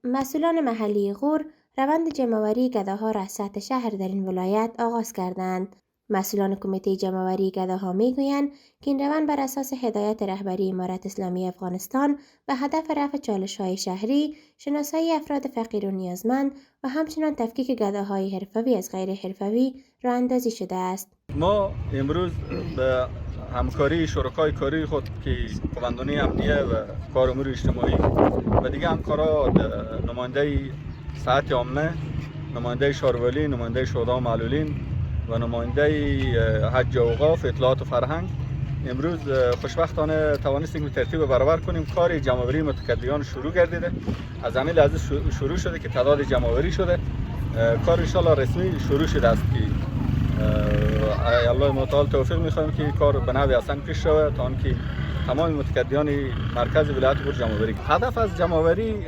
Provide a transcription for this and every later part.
مسئولان محلی غور روند جمع‌آوری گداها را از سطح شهر در این ولایت آغاز کردند. مسئولان کمیته جمع‌آوری گداها میگویند که این روند بر اساس هدایت رهبری امارت اسلامی افغانستان و هدف رفع چالش‌های شهری، شناسایی افراد فقیر و نیازمند و همچنان تفکیک گداهای حرفه‌ای از غیر حرفه‌ای راه‌اندازی شده است. ما امروز به همکاری شرکای کاری خود که قوانین امنیه و کار امور اجتماعی و دیگه همکارا نماینده ساعت عامه، نماینده شارولی، نماینده شهدا و معلولین و نماینده حج و اوقاف اطلاعات و فرهنگ امروز خوشبختانه توانستیم که ترتیب برابر کنیم. کار جمع‌آوری متقاعدان شروع گردیده، از همین لحظه شروع شده که تعداد جمع‌آوری شده. کار ان شاءالله رسمی شروع شده است که الله متعال توفیق می‌خوایم که کار به نحو آسان پیش شود تا آنکه تمام متقاعدان مرکز ولایت غور جمع‌آوری. هدف از جمع‌آوری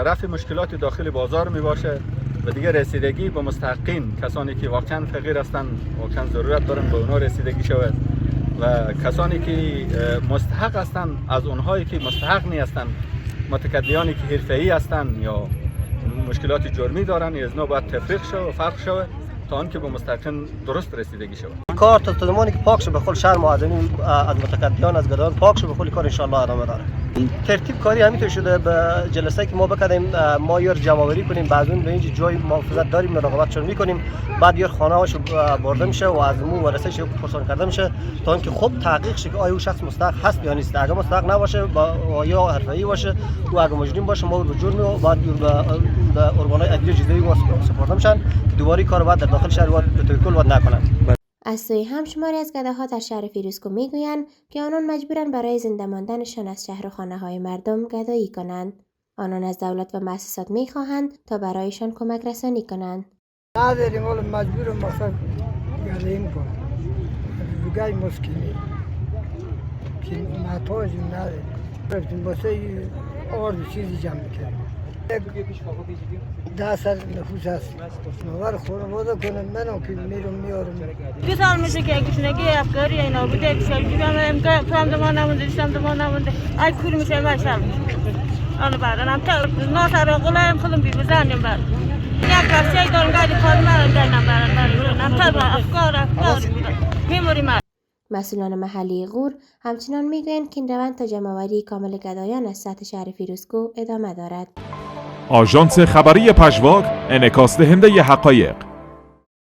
رفع مشکلات داخل بازار میباشه و دیگه رسیدگی به مستحقین، کسانی که واقعا فقیر هستند، واقعا ضرورت دارن به اونها رسیدگی شود و کسانی که مستحق هستند از اونهایی که مستحق نیستند، متقاعدانی که حرفه‌ای هستند یا مشکلات جرمی دارن، از نوع باید تفریق شود و فرق شود تا آنکه به مستحقین درست رسیدگی شود. کار تا زمانی که پاک شه به کل شهر معظمی از متقاعدان از گدایان پاک شه به کل کار ان شاء الله ادامه داره. ترتیب کاری همینطور شده. به جلسه که ما بکردیم ما یار جمع‌آوری کنیم، بعد اون به اینجا جای محافظت داریم مراقبتشون میکنیم، بعد یار خانه هاش برده میشه و از مو ورثه‌ش پرسان کرده میشه تا اینکه خوب تحقیق شه که آیا اون شخص مستحق هست یا نیست. اگه مستحق نباشه یا حرفه‌ای باشه و اگه مجرم باشه ما به جرم و بعد به ارگان‌های عدلیه جزایی سپرده میشن که دوباره کار بعد در داخل شهر به توکل ود نکنن. از سوی هم شماری از گداها در شهر فیروزکوه میگویند که آنان مجبورند برای زنده ماندنشان از شهر و خانه‌های مردم گدایی کنند. آنان از دولت و مؤسسات میخواهند تا برایشان کمک رسانی کنند. نداریم، ولی مجبورم مثلا گدایی میکنم. روگای مسکینی که محتاجی نداریم. رفتیم واسه آرد چیزی جمع میکنیم. 10 سال نفوس هست. نوار خانواده کنم منم که میرم میارم. 2 سال میشه که گشنگی افکاری اینا بوده که شب میگم تو هم زمان نمونده شام زمان نمونده ای کور میشه ماشال آن بعدم تا ناصر غلام خودم بی‌بزنیم بعد یک کسی دارن گاڑی کار من دارن برن تا افکار میموری ما. مسئولان محلی غور همچنان میگویند که این روند تا جمع‌آوری کامل گدایان از سطح شهر فیروزکوه ادامه دارد. آژانس خبری پژواک، انعکاس دهنده حقایق.